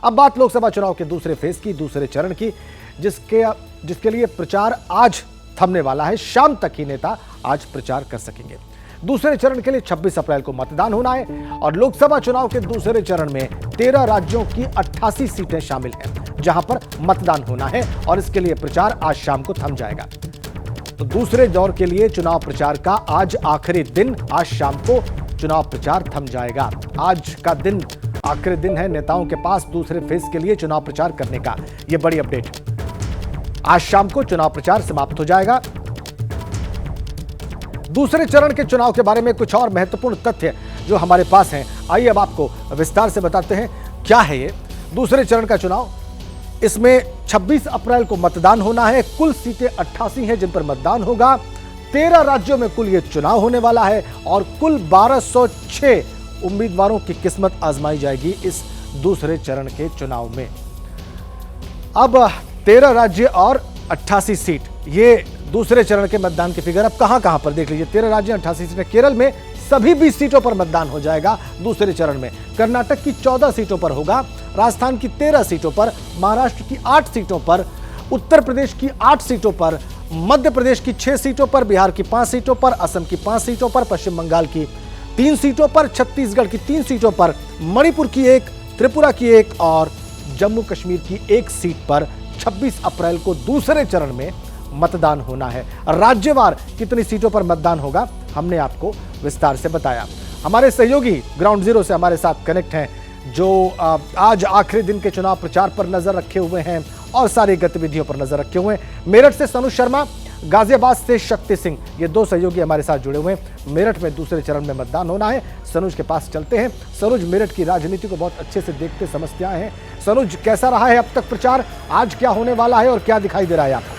अब बात लोकसभा चुनाव के दूसरे फेज की, दूसरे चरण की, जिसके लिए प्रचार आज थमने वाला है। शाम तक ही नेता आज प्रचार कर सकेंगे। दूसरे चरण के लिए 26 अप्रैल को मतदान होना है और लोकसभा चुनाव के दूसरे चरण में 13 राज्यों की 88 सीटें शामिल हैं, जहां पर मतदान होना है और इसके लिए प्रचार आज शाम को थम जाएगा। तो दूसरे दौर के लिए चुनाव प्रचार का आज आखिरी दिन, आज शाम को चुनाव प्रचार थम जाएगा। आज का दिन आखिरी दिन है नेताओं के पास दूसरे फेज के लिए चुनाव प्रचार करने का। यह बड़ी अपडेट, आज शाम को चुनाव प्रचार समाप्त हो जाएगा। दूसरे चरण के चुनाव के बारे में कुछ और महत्वपूर्ण तथ्य जो हमारे पास हैं, आइए अब आपको विस्तार से बताते हैं क्या है ये दूसरे चरण का चुनाव। इसमें 26 अप्रैल को मतदान होना है। कुल सीटें 88 हैं जिन पर मतदान होगा। 13 राज्यों में कुल ये चुनाव होने वाला है और कुल 1206 उम्मीदवारों की किस्मत आजमाई जाएगी इस दूसरे चरण के चुनाव में। अब 13 राज्य और 88 सीट, ये दूसरे चरण के मतदान की फिगर अब कहां पर देख लीजिए। 13 राज्य 88 सीटें। केरल में सभी 20 सीटों पर मतदान हो जाएगा दूसरे चरण में। कर्नाटक की 14 सीटों पर होगा, राजस्थान की 13 सीटों पर, महाराष्ट्र की 8 सीटों पर, उत्तर प्रदेश की 8 सीटों पर, मध्य प्रदेश की 6 सीटों पर, बिहार की 5 सीटों पर, असम की 5 सीटों पर, पश्चिम बंगाल की 3 सीटों पर, छत्तीसगढ़ की 3 सीटों पर, मणिपुर की 1, त्रिपुरा की 1 और जम्मू कश्मीर की 1 सीट पर 26 अप्रैल को दूसरे चरण में मतदान होना है। राज्यवार कितनी सीटों पर मतदान होगा हमने आपको विस्तार से बताया। हमारे सहयोगी ग्राउंड जीरो से हमारे साथ कनेक्ट हैं, जो आज आखिरी दिन के चुनाव प्रचार पर नजर रखे हुए हैं और सारी गतिविधियों पर नजर रखे हुए हैं। मेरठ से सनुज शर्मा, गाजियाबाद से शक्ति सिंह, ये 2 सहयोगी हमारे साथ जुड़े हुए हैं। मेरठ में दूसरे चरण में मतदान होना है। सनुज के पास चलते हैं। सनुज, मेरठ की राजनीति को बहुत अच्छे से देखते समझते आए हैं। सनुज, कैसा रहा है अब तक प्रचार? आज क्या होने वाला है और क्या दिखाई दे रहा है आपको?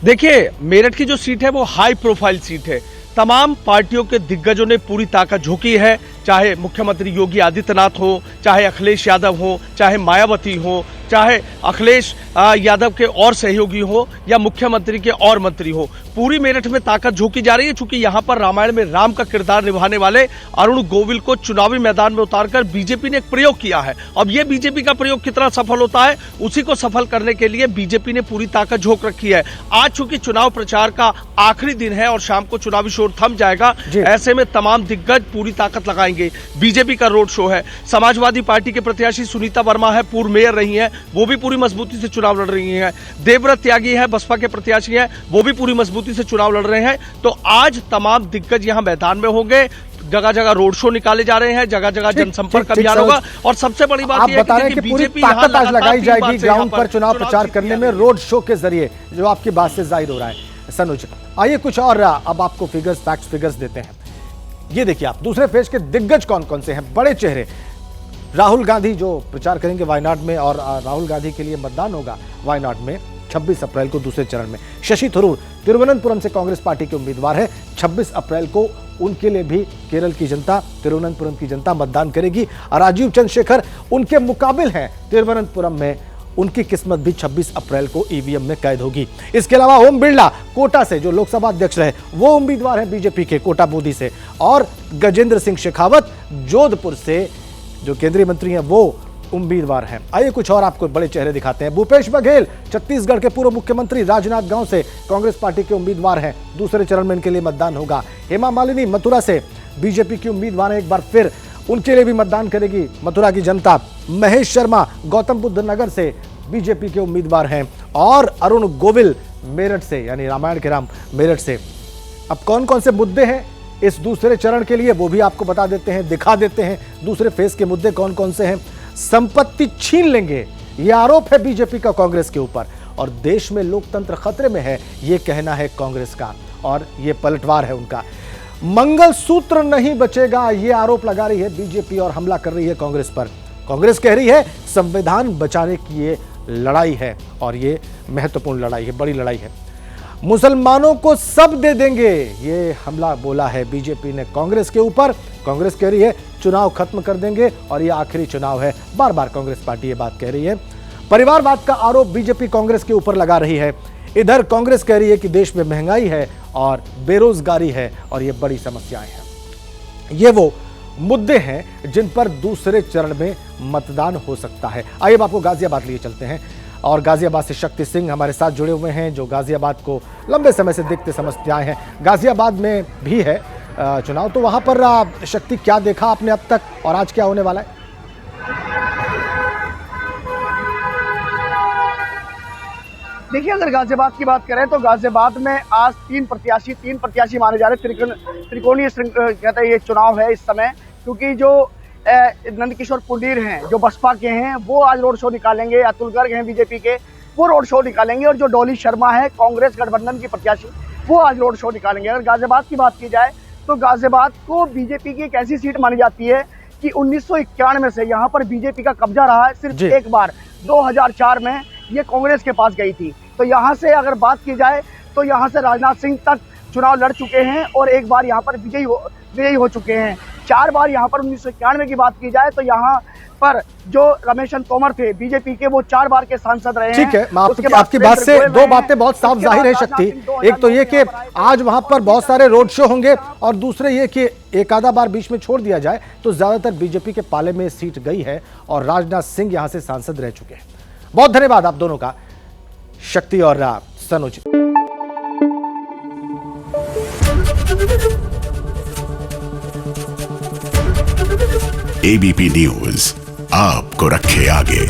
देखिए, मेरठ की जो सीट है वो हाई प्रोफाइल सीट है। तमाम पार्टियों के दिग्गजों ने पूरी ताकत झोंकी है, चाहे मुख्यमंत्री योगी आदित्यनाथ हो, चाहे अखिलेश यादव हो, चाहे मायावती हो, चाहे अखिलेश यादव के और सहयोगी हो या मुख्यमंत्री के और मंत्री हो। पूरी मेरठ में ताकत झोंकी जा रही है, चूंकि यहां पर रामायण में राम का किरदार निभाने वाले अरुण गोविल को चुनावी मैदान में उतारकर बीजेपी ने एक प्रयोग किया है। अब यह बीजेपी का प्रयोग कितना सफल होता है, उसी को सफल करने के लिए बीजेपी ने पूरी ताकत झोंक रखी है। आज चूंकि चुनाव प्रचार का आखिरी दिन है और शाम को चुनावी शोर थम जाएगा, ऐसे में तमाम दिग्गज पूरी ताकत लगाएंगे। बीजेपी का रोड शो है। समाजवादी पार्टी के प्रत्याशी सुनीता वर्मा है, पूर्व मेयर रही हैं, वो भी पूरी मजबूती से चुनाव लड़ रही हैं। देवव्रत त्यागी है, बसपा के प्रत्याशी हैं, वो भी पूरी मजबूती से चुनाव लड़ रहे हैं। तो आज तमाम दिग्गज यहां मैदान में होंगे। जगह जगह रोड शो निकाले जा रहे हैं, जगह जगह जनसंपर्क अभियान होगा। और सबसे बड़ी बात यह है कि बीजेपी ताकत आज लगाई जाएगी ग्राउंड पर चुनाव प्रचार करने में, रोड शो के जरिए, जो आपकी बात से जाहिर हो रहा है। सनुज, आइए कुछ और अब आपको फैक्ट फिगर्स देते हैं। ये देखिए आप, दूसरे फेज के दिग्गज कौन कौन से हैं, बड़े चेहरे। राहुल गांधी जो प्रचार करेंगे वायनाड में, और राहुल गांधी के लिए मतदान होगा वायनाड में 26 अप्रैल को दूसरे चरण में। शशि थरूर तिरुवनंतपुरम से कांग्रेस पार्टी के उम्मीदवार है। 26 अप्रैल को उनके लिए भी केरल की जनता, तिरुवनंतपुरम की जनता मतदान करेगी। राजीव चंद्रशेखर उनके मुकाबिल हैं तिरुवनंतपुरम में, उनकी किस्मत भी 26 अप्रैल को ईवीएम में कैद होगी। इसके अलावा ओम बिरला कोटा से, जो लोकसभा अध्यक्ष रहे, वो उम्मीदवार है बीजेपी के कोटा बूंदी से। और गजेंद्र सिंह शेखावत जोधपुर से, जो केंद्रीय मंत्री हैं, वो उम्मीदवार हैं। आइए कुछ और आपको बड़े चेहरे दिखाते हैं। भूपेश बघेल छत्तीसगढ़ के पूर्व मुख्यमंत्री, राजनांदगांव से कांग्रेस पार्टी के उम्मीदवार हैं। दूसरे चरण में इनके लिए मतदान होगा। हेमा मालिनी मथुरा से बीजेपी की उम्मीदवार है, एक बार फिर उनके लिए भी मतदान करेगी मथुरा की जनता। महेश शर्मा गौतम बुद्ध नगर से बीजेपी के उम्मीदवार हैं। और अरुण गोविल मेरठ से, यानी रामायण के राम मेरठ से। अब कौन कौन से मुद्दे हैं इस दूसरे चरण के लिए, वो भी आपको बता देते हैं, दिखा देते हैं। दूसरे फेज के मुद्दे कौन कौन से हैं? संपत्ति छीन लेंगे, यह आरोप है बीजेपी का कांग्रेस के ऊपर। और देश में लोकतंत्र खतरे में है, यह कहना है कांग्रेस का, और यह पलटवार है उनका। मंगलसूत्र नहीं बचेगा, यह आरोप लगा रही है बीजेपी और हमला कर रही है कांग्रेस पर। कांग्रेस कह रही है संविधान बचाने की ये लड़ाई है, और ये महत्वपूर्ण लड़ाई है, बड़ी लड़ाई है। मुसलमानों को सब दे देंगे, ये हमला बोला है बीजेपी ने कांग्रेस के ऊपर। कांग्रेस कह रही है चुनाव खत्म कर देंगे और ये आखिरी चुनाव है। बार बार कांग्रेस पार्टी ये बात कह रही है। परिवारवाद का आरोप बीजेपी कांग्रेस के ऊपर लगा रही है। इधर कांग्रेस कह रही है कि देश में महंगाई है और बेरोजगारी है और ये बड़ी समस्याएं हैं। ये वो मुद्दे हैं जिन पर दूसरे चरण में मतदान हो सकता है। आइए अब आपको गाजियाबाद लिए चलते हैं और गाजियाबाद से शक्ति सिंह हमारे साथ जुड़े हुए हैं, जो गाजियाबाद को लंबे समय से देखते समझते आए हैं। गाजियाबाद में भी है चुनाव, तो वहां पर शक्ति क्या देखा आपने अब तक और आज क्या होने वाला है? देखिए, अगर गाजियाबाद की बात करें तो गाजियाबाद में आज तीन प्रत्याशी माने जा रहे हैं। त्रिकोणीय कहते हैं ये चुनाव है इस समय, क्योंकि जो नंदकिशोर पुंडीर हैं जो बसपा के हैं वो आज रोड शो निकालेंगे, अतुल गर्ग हैं बीजेपी के वो रोड शो निकालेंगे, और जो डॉली शर्मा है कांग्रेस गठबंधन की प्रत्याशी वो आज रोड शो निकालेंगे। अगर गाजियाबाद की बात की जाए तो गाजियाबाद को बीजेपी की एक ऐसी सीट मानी जाती है कि 1991 से यहाँ पर बीजेपी का कब्जा रहा है। सिर्फ एक बार 2004 में ये कांग्रेस के पास गई थी। तो यहाँ से अगर बात की जाए तो यहाँ से राजनाथ सिंह तक चुनाव लड़ चुके हैं और एक बार यहाँ पर विजयी हो चुके हैं। 4 बार यहाँ पर 1991 की बात की जाए तो यहाँ पर जो रमेशन तोमर थे बीजेपी के, वो 4 बार के सांसद रहे हैं। ठीक है, आपकी बात से दो बातें बहुत साफ जाहिर है शक्ति। एक तो ये कि आज वहां पर बहुत सारे रोड शो होंगे, और दूसरे ये कि एक आधा बार बीच में छोड़ दिया जाए तो ज्यादातर बीजेपी के पाले में सीट गई है और राजनाथ सिंह यहां से सांसद रह चुके हैं। बहुत धन्यवाद आप दोनों का, शक्ति और सनोज। एबीपी न्यूज आपको रखे आगे।